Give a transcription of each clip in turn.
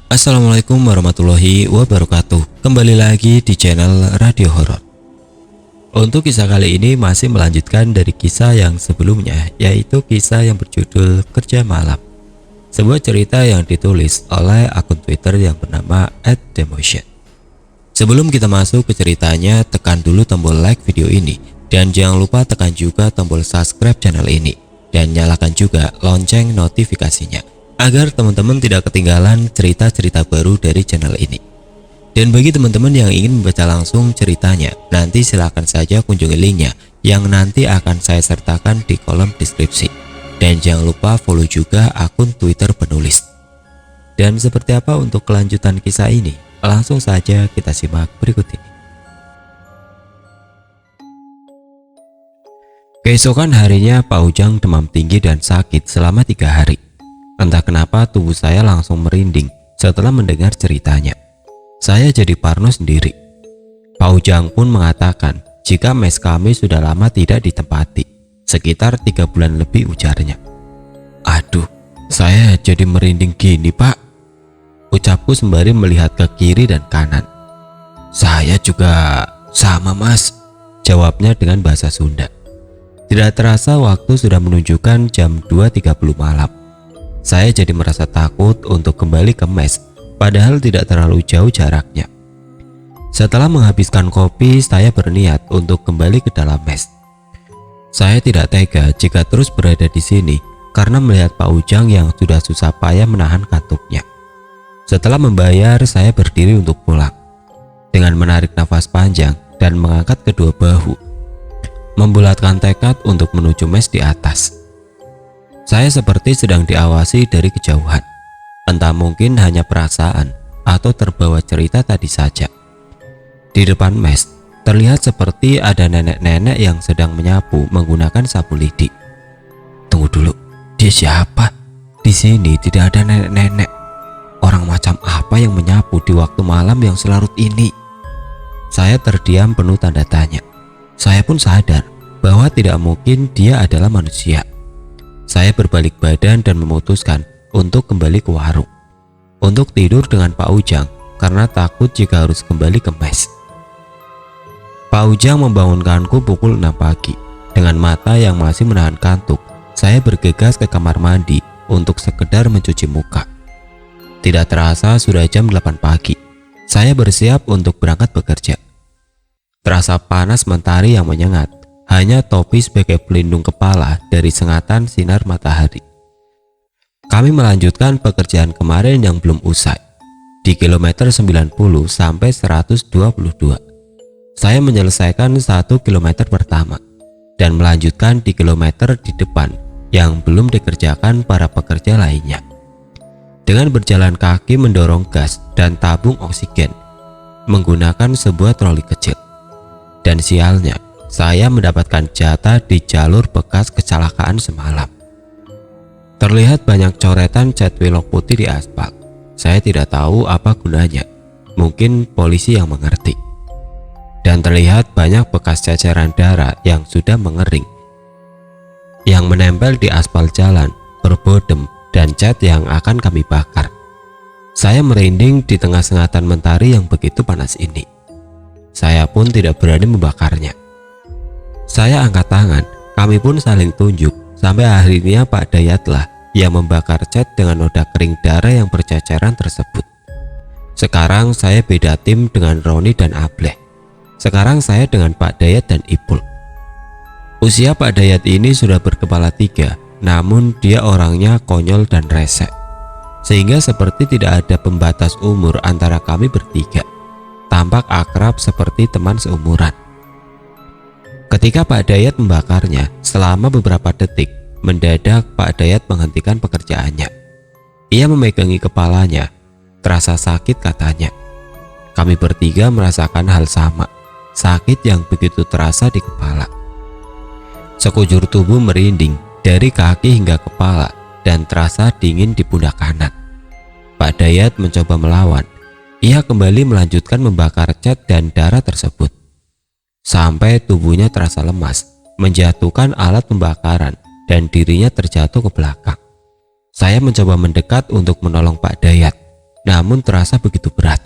Assalamualaikum warahmatullahi wabarakatuh. Kembali lagi di channel Radio Horor. Untuk kisah kali ini masih melanjutkan dari kisah yang sebelumnya, yaitu kisah yang berjudul Kerja Malam. Sebuah cerita yang ditulis oleh akun Twitter yang bernama @demotion. Sebelum kita masuk ke ceritanya, tekan dulu tombol like video ini dan jangan lupa tekan juga tombol subscribe channel ini dan nyalakan juga lonceng notifikasinya agar teman-teman tidak ketinggalan cerita-cerita baru dari channel ini. Dan bagi teman-teman yang ingin membaca langsung ceritanya, nanti silahkan saja kunjungi linknya yang nanti akan saya sertakan di kolom deskripsi. Dan jangan lupa follow juga akun Twitter penulis. Dan seperti apa untuk kelanjutan kisah ini? Langsung saja kita simak berikut ini. Keesokan harinya Pak Ujang demam tinggi dan sakit selama 3 hari. Entah kenapa tubuh saya langsung merinding setelah mendengar ceritanya. Saya jadi parno sendiri. Pak Ujang pun mengatakan jika mes kami sudah lama tidak ditempati, sekitar 3 bulan lebih, ujarnya. Aduh, saya jadi merinding gini, Pak, ucapku sembari melihat ke kiri dan kanan. Saya juga sama, Mas, jawabnya dengan bahasa Sunda. Tidak terasa waktu sudah menunjukkan jam 2.30 malam. Saya jadi merasa takut untuk kembali ke mes, padahal tidak terlalu jauh jaraknya. Setelah menghabiskan kopi, saya berniat untuk kembali ke dalam mes. Saya tidak tega jika terus berada di sini karena melihat Pak Ujang yang sudah susah payah menahan kantuknya. Setelah membayar, saya berdiri untuk pulang. Dengan menarik nafas panjang dan mengangkat kedua bahu, membulatkan tekad untuk menuju mes di atas. Saya seperti sedang diawasi dari kejauhan. Entah mungkin hanya perasaan atau terbawa cerita tadi saja. Di depan mes, terlihat seperti ada nenek-nenek yang sedang menyapu menggunakan sapu lidi. Tunggu dulu, dia siapa? Di sini tidak ada nenek-nenek. Orang macam apa yang menyapu di waktu malam yang selarut ini? Saya terdiam penuh tanda tanya. Saya pun sadar bahwa tidak mungkin dia adalah manusia. Saya berbalik badan dan memutuskan untuk kembali ke warung, untuk tidur dengan Pak Ujang karena takut jika harus kembali ke mes. Pak Ujang membangunkanku pukul 6 pagi. Dengan mata yang masih menahan kantuk, saya bergegas ke kamar mandi untuk sekedar mencuci muka. Tidak terasa sudah jam 8 pagi. Saya bersiap untuk berangkat bekerja. Terasa panas mentari yang menyengat. Hanya topi sebagai pelindung kepala dari sengatan sinar matahari. Kami melanjutkan pekerjaan kemarin yang belum usai. Di kilometer 90 sampai 122. Saya menyelesaikan 1 kilometer pertama dan melanjutkan di kilometer di depan yang belum dikerjakan para pekerja lainnya. Dengan berjalan kaki mendorong gas dan tabung oksigen menggunakan sebuah troli kecil. Dan sialnya, saya mendapatkan jatah di jalur bekas kecelakaan semalam. Terlihat banyak coretan cat wilok putih di aspal. Saya tidak tahu apa gunanya. Mungkin polisi yang mengerti. Dan terlihat banyak bekas ceceran darah yang sudah mengering, yang menempel di aspal jalan, berbodem, dan cat yang akan kami bakar. Saya merinding di tengah sengatan mentari yang begitu panas ini. Saya pun tidak berani membakarnya. Saya angkat tangan, kami pun saling tunjuk, sampai akhirnya Pak Dayatlah yang membakar cat dengan noda kering darah yang berceceran tersebut. Sekarang saya beda tim dengan Roni dan Ableh. Sekarang saya dengan Pak Dayat dan Ipul. Usia Pak Dayat ini sudah berkepala 3, namun dia orangnya konyol dan resek. Sehingga seperti tidak ada pembatas umur antara kami bertiga. Tampak akrab seperti teman seumuran. Ketika Pak Dayat membakarnya, selama beberapa detik, mendadak Pak Dayat menghentikan pekerjaannya. Ia memegangi kepalanya, terasa sakit katanya. Kami bertiga merasakan hal sama, sakit yang begitu terasa di kepala. Sekujur tubuh merinding dari kaki hingga kepala dan terasa dingin di pundak kanan. Pak Dayat mencoba melawan. Ia kembali melanjutkan membakar cat dan darah tersebut. Sampai tubuhnya terasa lemas, menjatuhkan alat pembakaran dan dirinya terjatuh ke belakang. Saya mencoba mendekat untuk menolong Pak Dayat, namun terasa begitu berat.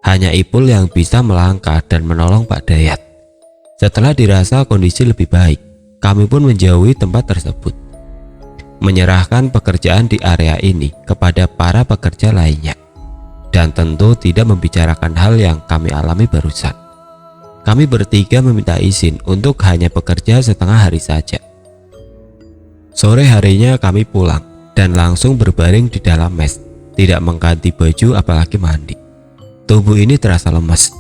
Hanya Ipul yang bisa melangkah dan menolong Pak Dayat. Setelah dirasa kondisi lebih baik, kami pun menjauhi tempat tersebut, menyerahkan pekerjaan di area ini kepada para pekerja lainnya, dan tentu tidak membicarakan hal yang kami alami barusan. Kami bertiga meminta izin untuk hanya bekerja setengah hari saja. Sore harinya kami pulang dan langsung berbaring di dalam mes, tidak mengganti baju apalagi mandi. Tubuh ini terasa lemas.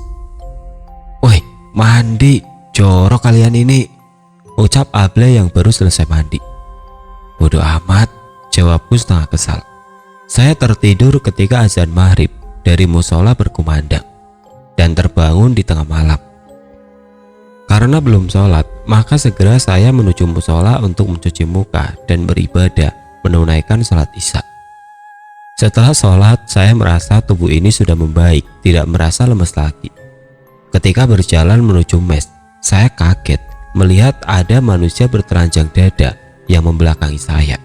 "Woi, mandi, jorok kalian ini," ucap Able yang baru selesai mandi. "Bodoh amat," jawabku setengah kesal. Saya tertidur ketika azan maghrib dari musola berkumandang dan terbangun di tengah malam. Karena belum sholat, maka segera saya menuju musola untuk mencuci muka dan beribadah menunaikan sholat isya. Setelah sholat, saya merasa tubuh ini sudah membaik, tidak merasa lemas lagi. Ketika berjalan menuju mes, saya kaget melihat ada manusia bertelanjang dada yang membelakangi saya.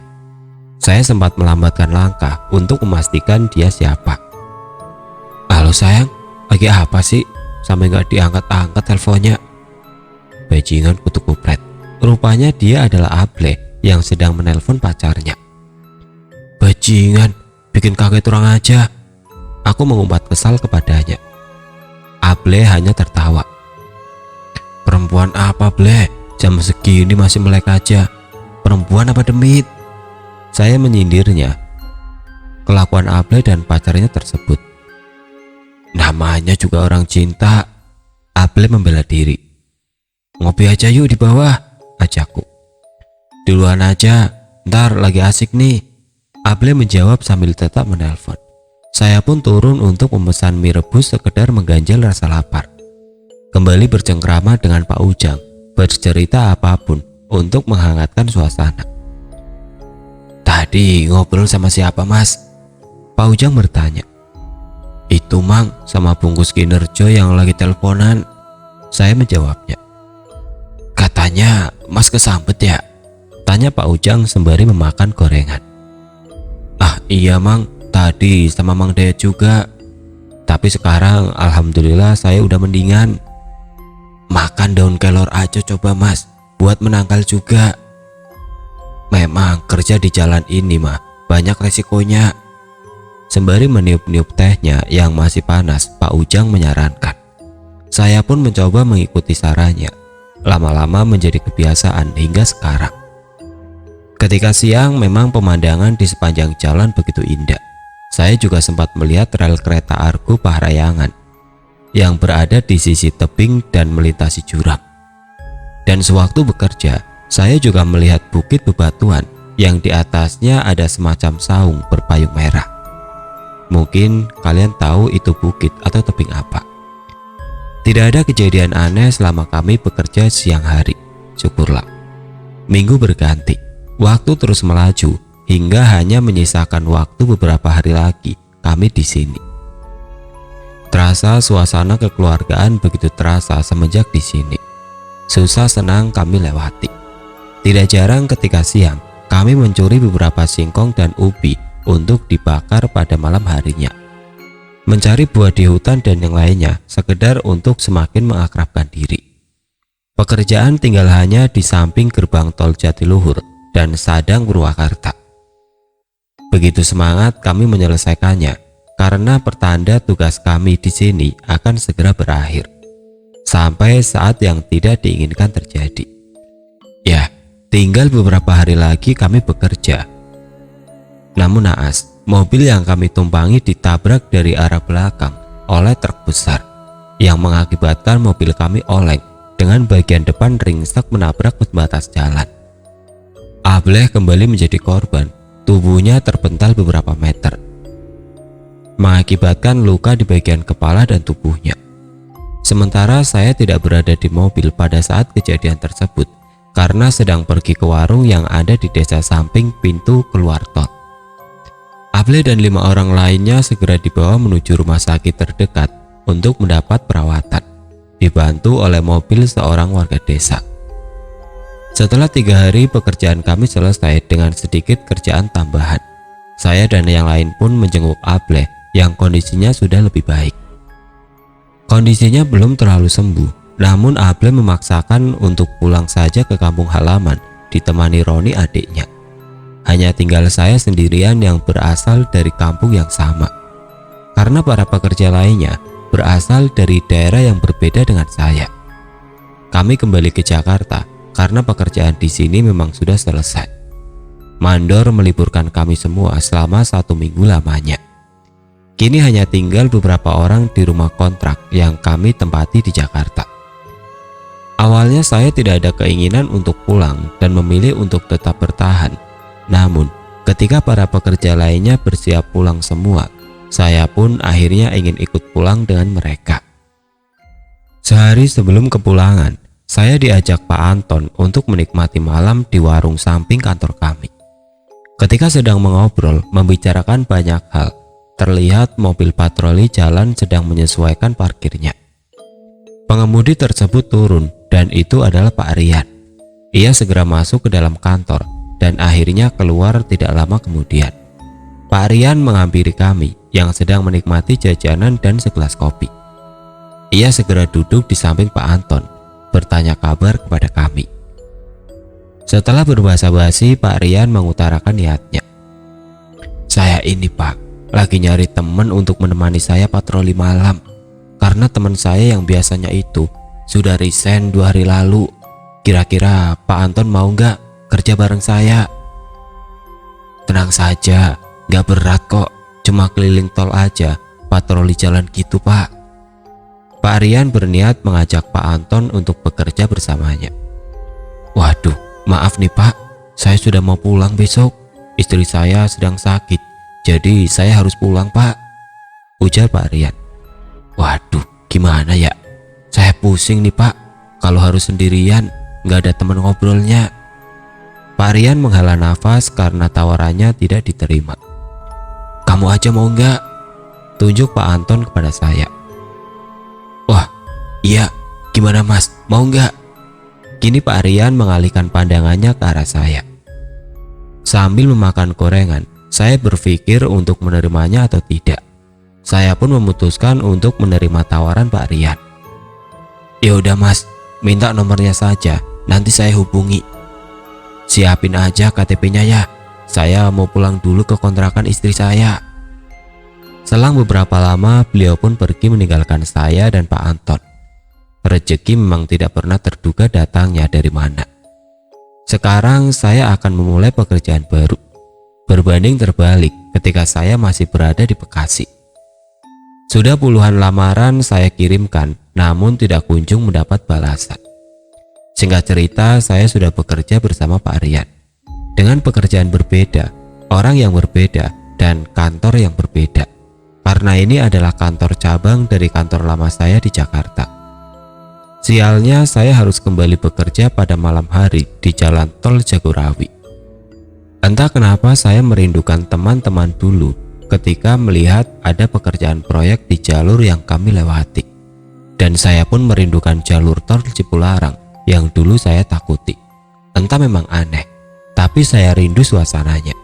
Saya sempat melambatkan langkah untuk memastikan dia siapa. "Halo sayang, lagi apa sih? Sampai gak diangkat-angkat teleponnya." Bajingan kutuk kupret. Rupanya dia adalah Able yang sedang menelpon pacarnya. "Bajingan, bikin kaget orang aja." Aku mengumpat kesal kepadanya. Able hanya tertawa. "Perempuan apa, Ble? Jam segini masih melek aja. Perempuan apa demit?" Saya menyindirnya. Kelakuan Able dan pacarnya tersebut. "Namanya juga orang cinta." Able membela diri. "Ngopi aja yuk di bawah," ajakku. "Duluan aja, ntar lagi asik nih." Able menjawab sambil tetap menelpon. Saya pun turun untuk memesan mie rebus sekedar mengganjal rasa lapar. Kembali bercengkrama dengan Pak Ujang, bercerita apapun untuk menghangatkan suasana. "Tadi ngobrol sama siapa, Mas?" Pak Ujang bertanya. "Itu Mang, sama bungkus Kinerjo yang lagi teleponan." Saya menjawabnya. "Katanya Mas kesambet ya?" tanya Pak Ujang sembari memakan gorengan. "Ah iya Mang, tadi sama Mang Dayat juga. Tapi sekarang alhamdulillah saya udah mendingan." "Makan daun kelor aja coba Mas, buat menangkal juga." "Memang kerja di jalan ini mah banyak resikonya." Sembari meniup-niup tehnya yang masih panas, Pak Ujang menyarankan. Saya pun mencoba mengikuti sarannya. Lama-lama menjadi kebiasaan hingga sekarang. Ketika siang memang pemandangan di sepanjang jalan begitu indah. Saya juga sempat melihat rel kereta Argo Parahyangan yang berada di sisi tebing dan melintasi jurang. Dan sewaktu bekerja, saya juga melihat bukit bebatuan yang di atasnya ada semacam saung berpayung merah. Mungkin kalian tahu itu bukit atau tebing apa. Tidak ada kejadian aneh selama kami bekerja siang hari, syukurlah. Minggu berganti, waktu terus melaju hingga hanya menyisakan waktu beberapa hari lagi kami di sini. Terasa suasana kekeluargaan begitu terasa semenjak di sini. Susah senang kami lewati. Tidak jarang ketika siang kami mencuri beberapa singkong dan ubi untuk dibakar pada malam harinya. Mencari buah di hutan dan yang lainnya sekedar untuk semakin mengakrabkan diri. Pekerjaan tinggal hanya di samping gerbang tol Jatiluhur dan Sadang Purwakarta. Begitu semangat kami menyelesaikannya karena pertanda tugas kami di sini akan segera berakhir sampai saat yang tidak diinginkan terjadi. Ya, tinggal beberapa hari lagi kami bekerja. Namun naas, mobil yang kami tumpangi ditabrak dari arah belakang oleh truk besar yang mengakibatkan mobil kami oleng dengan bagian depan ringsek menabrak pembatas jalan. Ableh kembali menjadi korban, tubuhnya terpental beberapa meter, mengakibatkan luka di bagian kepala dan tubuhnya. Sementara saya tidak berada di mobil pada saat kejadian tersebut karena sedang pergi ke warung yang ada di desa samping pintu keluar tol. Able dan 5 orang lainnya segera dibawa menuju rumah sakit terdekat untuk mendapat perawatan, dibantu oleh mobil seorang warga desa. Setelah 3 hari pekerjaan kami selesai dengan sedikit kerjaan tambahan. Saya dan yang lain pun menjenguk Able yang kondisinya sudah lebih baik. Kondisinya belum terlalu sembuh, namun Able memaksakan untuk pulang saja ke kampung halaman ditemani Roni adiknya. Hanya tinggal saya sendirian yang berasal dari kampung yang sama. Karena para pekerja lainnya berasal dari daerah yang berbeda dengan saya. Kami kembali ke Jakarta karena pekerjaan di sini memang sudah selesai. Mandor meliburkan kami semua selama 1 minggu lamanya. Kini hanya tinggal beberapa orang di rumah kontrak yang kami tempati di Jakarta. Awalnya saya tidak ada keinginan untuk pulang dan memilih untuk tetap bertahan. Namun, ketika para pekerja lainnya bersiap pulang semua, saya pun akhirnya ingin ikut pulang dengan mereka. Sehari sebelum kepulangan, saya diajak Pak Anton untuk menikmati malam di warung samping kantor kami. Ketika sedang mengobrol, membicarakan banyak hal, terlihat mobil patroli jalan sedang menyesuaikan parkirnya. Pengemudi tersebut turun dan itu adalah Pak Rian. Ia segera masuk ke dalam kantor dan akhirnya keluar tidak lama kemudian. Pak Rian menghampiri kami yang sedang menikmati jajanan dan segelas kopi. Ia segera duduk di samping Pak Anton, bertanya kabar kepada kami. Setelah berbahasa basi, Pak Rian mengutarakan niatnya. Saya ini Pak, lagi nyari teman untuk menemani saya patroli malam. Karena teman saya yang biasanya itu sudah resign 2 hari lalu. Kira-kira Pak Anton mau nggak kerja bareng saya? Tenang saja, nggak berat kok. Cuma keliling tol aja, patroli jalan gitu Pak. Pak Rian berniat mengajak Pak Anton untuk bekerja bersamanya. Waduh, maaf nih Pak, saya sudah mau pulang besok. Istri saya sedang sakit, jadi saya harus pulang Pak, ujar Pak Rian. Waduh, gimana ya? Saya pusing nih Pak, kalau harus sendirian, nggak ada teman ngobrolnya. Pak Rian menghela nafas karena tawarannya tidak diterima. Kamu aja mau nggak? Tunjuk Pak Anton kepada saya. Wah, iya, gimana Mas, mau nggak? Kini Pak Rian mengalihkan pandangannya ke arah saya. Sambil memakan gorengan, saya berpikir untuk menerimanya atau tidak. Saya pun memutuskan untuk menerima tawaran Pak Rian. Ya udah Mas, minta nomornya saja, nanti saya hubungi. Siapin aja KTP-nya ya, saya mau pulang dulu ke kontrakan istri saya. Selang beberapa lama, beliau pun pergi meninggalkan saya dan Pak Anton. Rezeki memang tidak pernah terduga datangnya dari mana. Sekarang saya akan memulai pekerjaan baru. Berbanding terbalik ketika saya masih berada di Bekasi. Sudah puluhan lamaran saya kirimkan, namun tidak kunjung mendapat balasan. Singkat cerita, saya sudah bekerja bersama Pak Rian. Dengan pekerjaan berbeda, orang yang berbeda, dan kantor yang berbeda. Karena ini adalah kantor cabang dari kantor lama saya di Jakarta. Sialnya saya harus kembali bekerja pada malam hari di jalan tol Jagorawi. Entah kenapa saya merindukan teman-teman dulu ketika melihat ada pekerjaan proyek di jalur yang kami lewati. Dan saya pun merindukan jalur tol Cipularang yang dulu saya takuti. Entah memang aneh, tapi saya rindu suasananya.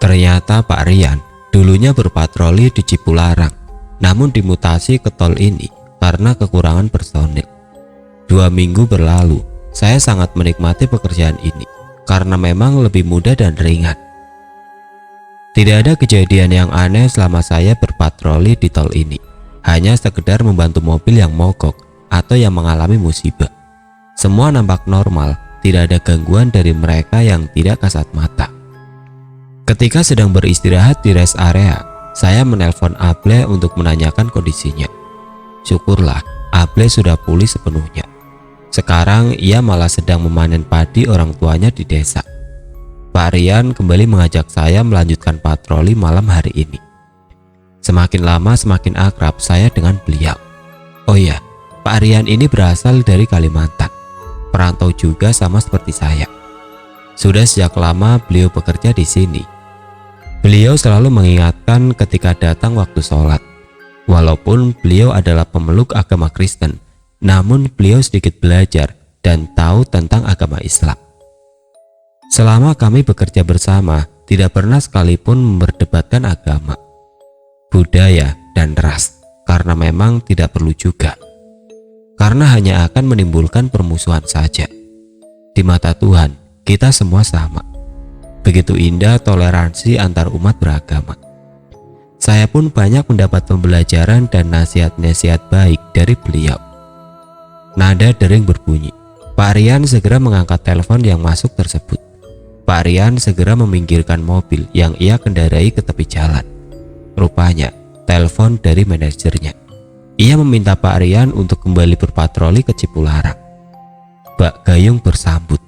Ternyata Pak Rian dulunya berpatroli di Cipularang, namun dimutasi ke tol ini karena kekurangan personil. 2 minggu berlalu, saya sangat menikmati pekerjaan ini karena memang lebih mudah dan ringan. Tidak ada kejadian yang aneh selama saya berpatroli di tol ini. Hanya sekedar membantu mobil yang mogok atau yang mengalami musibah. Semua nampak normal, tidak ada gangguan dari mereka yang tidak kasat mata. Ketika sedang beristirahat di rest area, saya menelpon Able untuk menanyakan kondisinya. Syukurlah, Able sudah pulih sepenuhnya. Sekarang ia malah sedang memanen padi orang tuanya di desa. Pak Rian kembali mengajak saya melanjutkan patroli malam hari ini. Semakin lama semakin akrab saya dengan beliau. Oh iya, Pak Rian ini berasal dari Kalimantan. Perantau juga sama seperti saya. Sudah sejak lama beliau bekerja di sini. Beliau selalu mengingatkan ketika datang waktu sholat. Walaupun beliau adalah pemeluk agama Kristen, namun beliau sedikit belajar dan tahu tentang agama Islam. Selama kami bekerja bersama, tidak pernah sekalipun memperdebatkan agama. budaya, dan ras, karena memang tidak perlu juga. Karena hanya akan menimbulkan permusuhan saja. Di mata Tuhan, kita semua sama. Begitu indah toleransi antar umat beragama. Saya pun banyak mendapat pembelajaran dan nasihat-nasihat baik dari beliau. Nada dering berbunyi. Pak Rian segera mengangkat telepon yang masuk tersebut. Pak Rian segera meminggirkan mobil yang ia kendarai ke tepi jalan. Rupanya, telepon dari manajernya. Ia meminta Pak Rian untuk kembali berpatroli ke Cipularang. Mbak Gayung bersambut.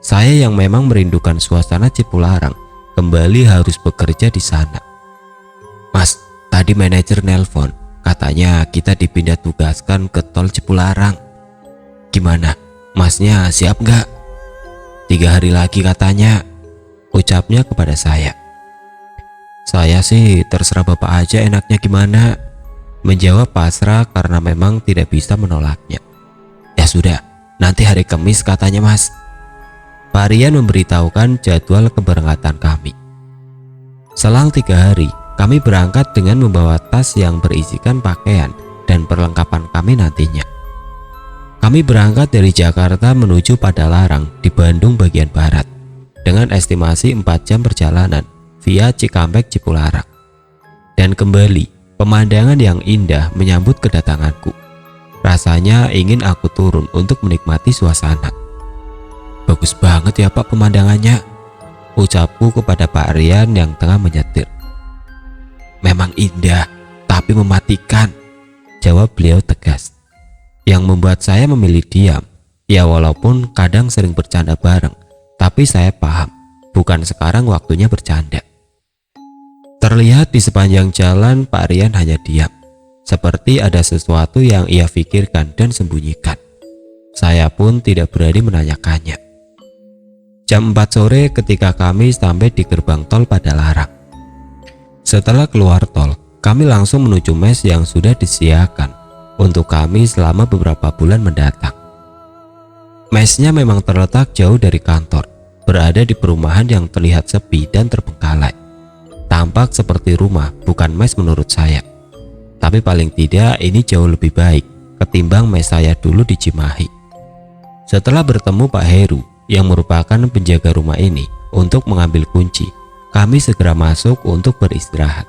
Saya yang memang merindukan suasana Cipularang kembali harus bekerja di sana. Mas, tadi manajer nelpon. Katanya kita dipindah tugaskan ke tol Cipularang. Gimana? Masnya siap nggak? 3 hari lagi katanya, ucapnya kepada saya. Saya sih terserah bapak aja enaknya gimana, menjawab pasrah karena memang tidak bisa menolaknya. Ya sudah, nanti hari Kamis katanya mas. Pak Rian memberitahukan jadwal keberangkatan kami. Selang 3 hari, kami berangkat dengan membawa tas yang berisikan pakaian dan perlengkapan kami nantinya. Kami berangkat dari Jakarta menuju Padalarang di Bandung bagian barat dengan estimasi 4 jam perjalanan via Cikampek Cipularang. Dan kembali, pemandangan yang indah menyambut kedatanganku. Rasanya ingin aku turun untuk menikmati suasana. Bagus banget ya Pak pemandangannya, ucapku kepada Pak Rian yang tengah menyetir. Memang indah, tapi mematikan, jawab beliau tegas. Yang membuat saya memilih diam. Ya walaupun kadang sering bercanda bareng, tapi saya paham, bukan sekarang waktunya bercanda. Terlihat di sepanjang jalan Pak Rian hanya diam, seperti ada sesuatu yang ia pikirkan dan sembunyikan. Saya pun tidak berani menanyakannya. Jam 4 sore ketika kami sampai di gerbang tol Padalarang. Setelah keluar tol, kami langsung menuju mes yang sudah disediakan untuk kami selama beberapa bulan mendatang. Mesnya memang terletak jauh dari kantor, berada di perumahan yang terlihat sepi dan terbengkalai. Tampak seperti rumah, bukan mes menurut saya. Tapi paling tidak ini jauh lebih baik ketimbang mes saya dulu di Cimahi. Setelah bertemu Pak Heru yang merupakan penjaga rumah ini untuk mengambil kunci, kami segera masuk untuk beristirahat.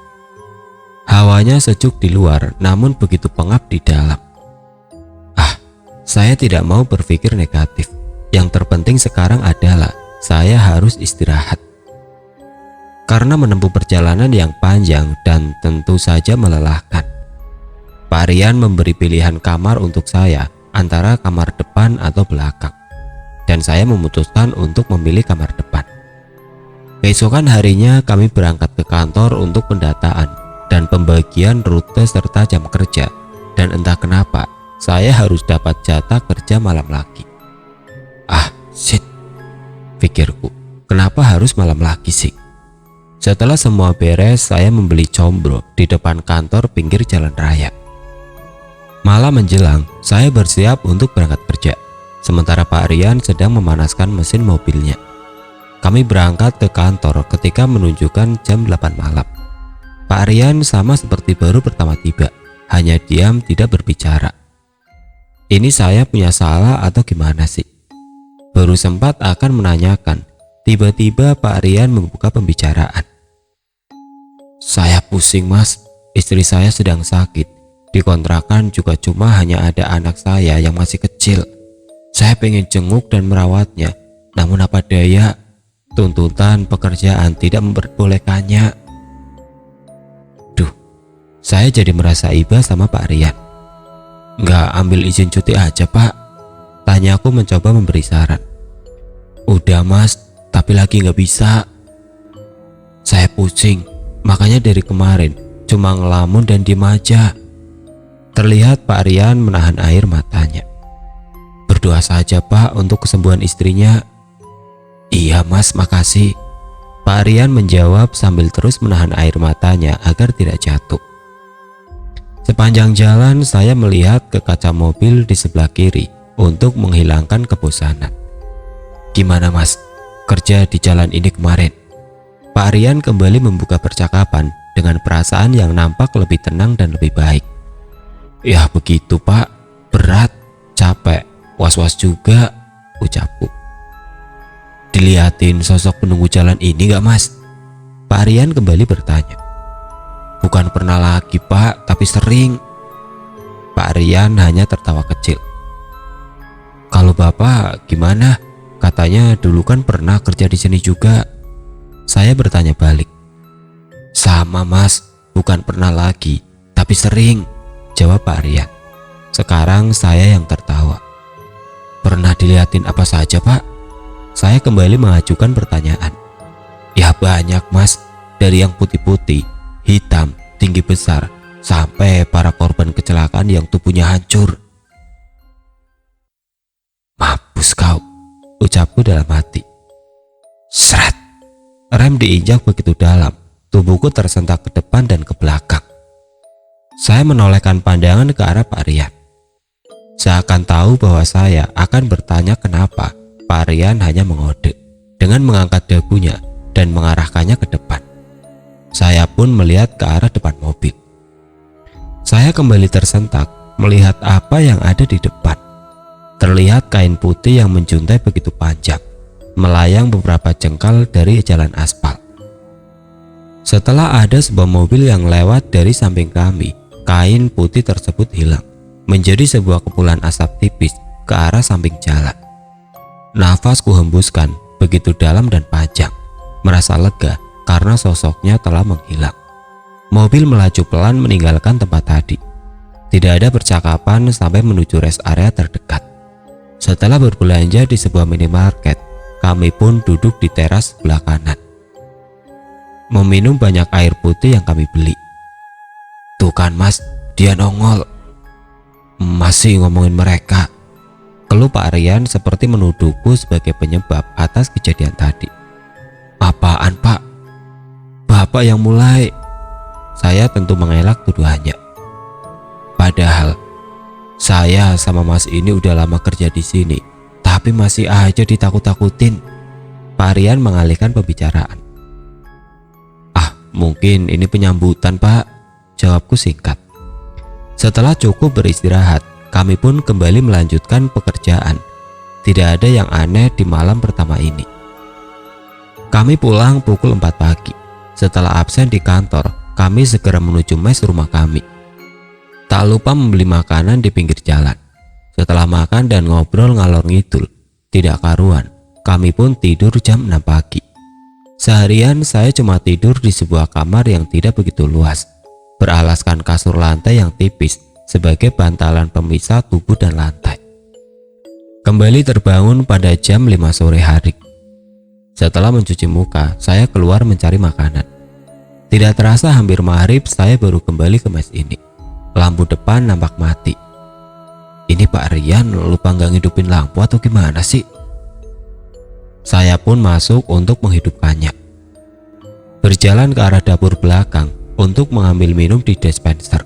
Hawanya sejuk di luar, namun begitu pengap di dalam. Saya tidak mau berpikir negatif. Yang terpenting sekarang adalah saya harus istirahat. Karena menempuh perjalanan yang panjang dan tentu saja melelahkan. Pak Rian memberi pilihan kamar untuk saya antara kamar depan atau belakang. Dan saya memutuskan untuk memilih kamar depan. Keesokan harinya kami berangkat ke kantor untuk pendataan dan pembagian rute serta jam kerja, dan entah kenapa saya harus dapat jatah kerja malam lagi. Shit, pikirku, kenapa harus malam lagi sih? Setelah semua beres, saya membeli combro di depan kantor pinggir jalan raya. Malam menjelang, saya bersiap untuk berangkat kerja, sementara Pak Rian sedang memanaskan mesin mobilnya. Kami berangkat ke kantor ketika menunjukkan jam 8 malam. Pak Rian sama seperti baru pertama tiba, hanya diam tidak berbicara. Ini saya punya salah atau gimana sih? Baru sempat akan menanyakan, tiba-tiba Pak Rian membuka pembicaraan. Saya pusing mas, istri saya sedang sakit. Di kontrakan juga cuma hanya ada anak saya yang masih kecil. Saya pengen jenguk dan merawatnya, namun apa daya, tuntutan pekerjaan tidak memperbolehkannya. Saya jadi merasa iba sama Pak Rian. Nggak ambil izin cuti aja Pak? Tanyaku mencoba memberi saran. Udah mas, tapi lagi nggak bisa. Saya pusing, makanya dari kemarin cuma ngelamun dan diem aja. Terlihat Pak Rian menahan air matanya. Berdoa saja Pak untuk kesembuhan istrinya. Iya mas, makasih. Pak Rian menjawab sambil terus menahan air matanya agar tidak jatuh. Sepanjang jalan saya melihat ke kaca mobil di sebelah kiri untuk menghilangkan kebosanan. Gimana mas, kerja di jalan ini kemarin? Pak Rian kembali membuka percakapan dengan perasaan yang nampak lebih tenang dan lebih baik. Ya begitu Pak, berat, capek, was-was juga, ucapku. Dilihatin sosok penunggu jalan ini gak Mas? Pak Rian kembali bertanya. Bukan pernah lagi Pak, tapi sering. Pak Rian hanya tertawa kecil. Kalau Bapak gimana? Katanya dulu kan pernah kerja di sini juga. Saya bertanya balik. Sama Mas, bukan pernah lagi, tapi sering, jawab Pak Rian. Sekarang saya yang tertawa. Pernah dilihatin apa saja Pak? Saya kembali mengajukan pertanyaan. Ya banyak Mas, dari yang putih-putih, hitam, tinggi besar, sampai para korban kecelakaan yang tubuhnya hancur. Mampus kau, ucapku dalam hati. Seret. Rem diinjak begitu dalam, tubuhku tersentak ke depan dan ke belakang. Saya menolehkan pandangan ke arah Pak Rian. Seakan tahu bahwa saya akan bertanya kenapa, Pak Rian hanya mengode dengan mengangkat dagunya dan mengarahkannya ke depan. Saya pun melihat ke arah depan mobil. Saya kembali tersentak melihat apa yang ada di depan. Terlihat kain putih yang menjuntai begitu panjang, melayang beberapa jengkal dari jalan aspal. Setelah ada sebuah mobil yang lewat dari samping kami, kain putih tersebut hilang, menjadi sebuah kepulan asap tipis ke arah samping jalan. Nafas kuhembuskan begitu dalam dan panjang, merasa lega karena sosoknya telah menghilang. Mobil melaju pelan meninggalkan tempat tadi. Tidak ada percakapan sampai menuju rest area terdekat. Setelah berbelanja di sebuah minimarket, kami pun duduk di teras sebelah kanan, meminum banyak air putih yang kami beli. Tuh kan Mas, dia nongol. Masih ngomongin mereka, keluh Pak Rian seperti menuduhku sebagai penyebab atas kejadian tadi. Apaan Pak? Bapak yang mulai. Saya tentu mengelak tuduhannya. Padahal saya sama Mas ini udah lama kerja di sini, tapi masih aja ditakut-takutin. Pak Rian mengalihkan pembicaraan. Ah, mungkin ini penyambutan Pak, jawabku singkat. Setelah cukup beristirahat, kami pun kembali melanjutkan pekerjaan. Tidak ada yang aneh di malam pertama ini. Kami pulang pukul 4 pagi. Setelah absen di kantor, kami segera menuju mes rumah kami. Tak lupa membeli makanan di pinggir jalan. Setelah makan dan ngobrol ngalor ngidul, tidak karuan, kami pun tidur jam 6 pagi. Seharian saya cuma tidur di sebuah kamar yang tidak begitu luas, beralaskan kasur lantai yang tipis sebagai bantalan pemisah tubuh dan lantai. Kembali terbangun pada jam 5 sore hari. Setelah mencuci muka, saya keluar mencari makanan. Tidak terasa hampir maghrib saya baru kembali ke mes ini. Lampu depan nampak mati. Ini Pak Rian lupa nggak ngidupin lampu atau gimana sih? Saya pun masuk untuk menghidupkannya. Berjalan ke arah dapur belakang untuk mengambil minum di dispenser.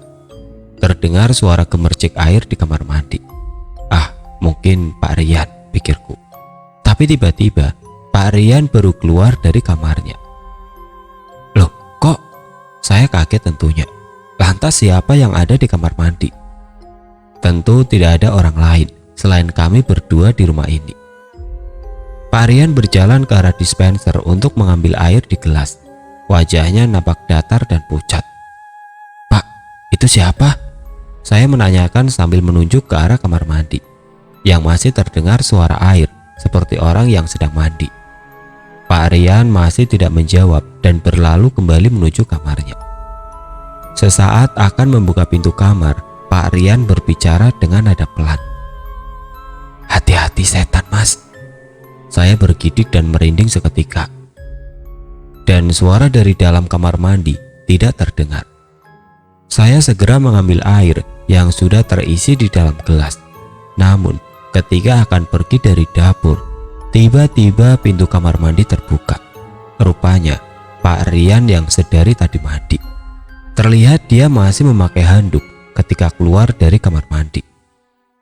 Terdengar suara gemercik air di kamar mandi. Ah, mungkin Pak Rian, pikirku. Tapi tiba-tiba Pak Rian baru keluar dari kamarnya. Loh, kok? Saya kaget tentunya. Lantas siapa yang ada di kamar mandi? Tentu tidak ada orang lain selain kami berdua di rumah ini. Pak Rian berjalan ke arah dispenser untuk mengambil air di gelas. Wajahnya nampak datar dan pucat. Pak, itu siapa? Saya menanyakan sambil menunjuk ke arah kamar mandi, yang masih terdengar suara air seperti orang yang sedang mandi. Pak Rian masih tidak menjawab dan berlalu kembali menuju kamarnya. Sesaat akan membuka pintu kamar, Pak Rian berbicara dengan nada pelan. Hati-hati setan Mas. Saya bergidik dan merinding seketika. Dan suara dari dalam kamar mandi tidak terdengar. Saya segera mengambil air yang sudah terisi di dalam gelas. Namun ketika akan pergi dari dapur, tiba-tiba pintu kamar mandi terbuka. Rupanya Pak Rian yang sedari tadi mandi. Terlihat dia masih memakai handuk ketika keluar dari kamar mandi.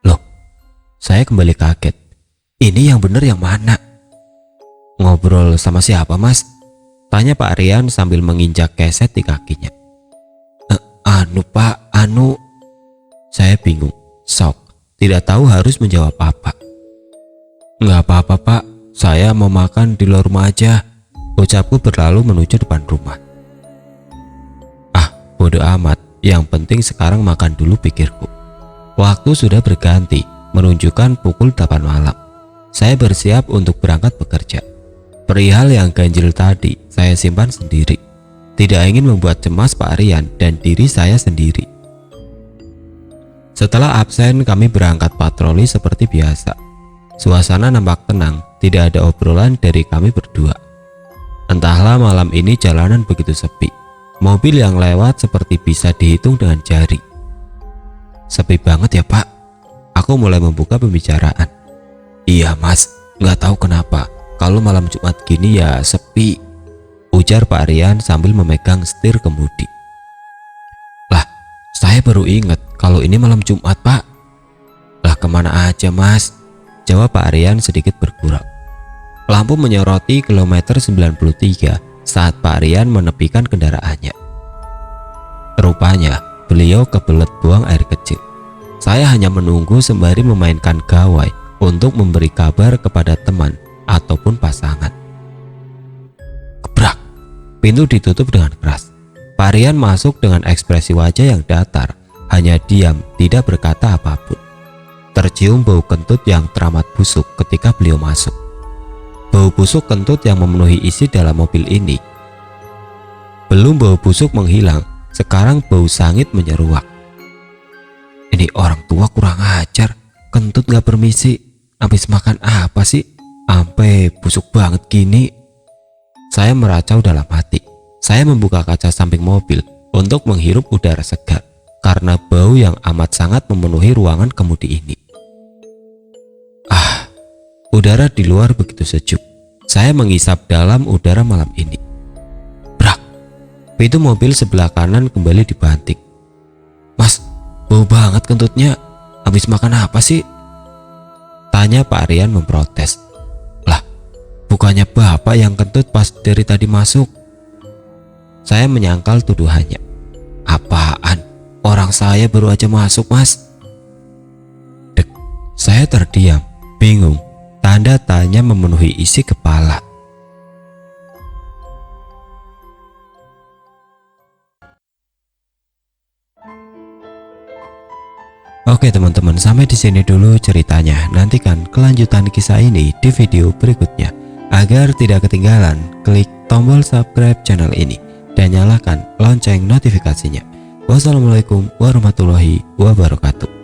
Loh, saya kembali kaget. Ini yang benar yang mana? Ngobrol sama siapa Mas? Tanya Pak Rian sambil menginjak keset di kakinya. Anu Pak, anu. Saya bingung, shock, tidak tahu harus menjawab apa. Nggak apa-apa Pak, saya mau makan di luar rumah aja, ucapku berlalu menuju depan rumah. Bodoh amat, yang penting sekarang makan dulu, pikirku. Waktu sudah berganti, menunjukkan pukul 8 malam. Saya bersiap untuk berangkat bekerja. Perihal yang ganjil tadi, saya simpan sendiri. Tidak ingin membuat cemas Pak Rian dan diri saya sendiri. Setelah absen, kami berangkat patroli seperti biasa. Suasana nampak tenang, tidak ada obrolan dari kami berdua. Entahlah malam ini jalanan begitu sepi. Mobil yang lewat seperti bisa dihitung dengan jari. Sepi banget ya Pak. Aku mulai membuka pembicaraan. Iya Mas, nggak tahu kenapa. Kalau malam Jumat gini ya sepi, ujar Pak Rian sambil memegang setir kemudi. Lah, saya baru ingat kalau ini malam Jumat Pak. Lah kemana aja Mas? Jawab Pak Rian sedikit bergurau. Lampu menyoroti kilometer 93 saat Pak Rian menepikan kendaraannya. Rupanya beliau kebelet buang air kecil. Saya hanya menunggu sembari memainkan gawai untuk memberi kabar kepada teman ataupun pasangan. Gebrak, pintu ditutup dengan keras. Pak Rian masuk dengan ekspresi wajah yang datar, hanya diam, tidak berkata apapun. Tercium bau kentut yang teramat busuk ketika beliau masuk. Bau busuk kentut yang memenuhi isi dalam mobil ini. Belum bau busuk menghilang, sekarang bau sangit menyeruak. Ini orang tua kurang ajar, kentut gak permisi. Habis makan apa sih? Ampe busuk banget gini. Saya meracau dalam hati. Saya membuka kaca samping mobil untuk menghirup udara segar karena bau yang amat sangat memenuhi ruangan kemudi ini. Udara di luar begitu sejuk. Saya menghisap dalam udara malam ini. Brak, pintu mobil sebelah kanan kembali dibanting. Mas, bau banget kentutnya. Habis makan apa sih? Tanya Pak Rian memprotes. Lah, bukannya Bapak yang kentut pas dari tadi masuk? Saya menyangkal tuduhannya. Apaan? Orang saya baru aja masuk Mas. Dek, saya terdiam, bingung. Tanda tanya memenuhi isi kepala. Oke teman-teman, sampai di sini dulu ceritanya. Nantikan kelanjutan kisah ini di video berikutnya. Agar tidak ketinggalan, klik tombol subscribe channel ini dan nyalakan lonceng notifikasinya. Wassalamualaikum warahmatullahi wabarakatuh.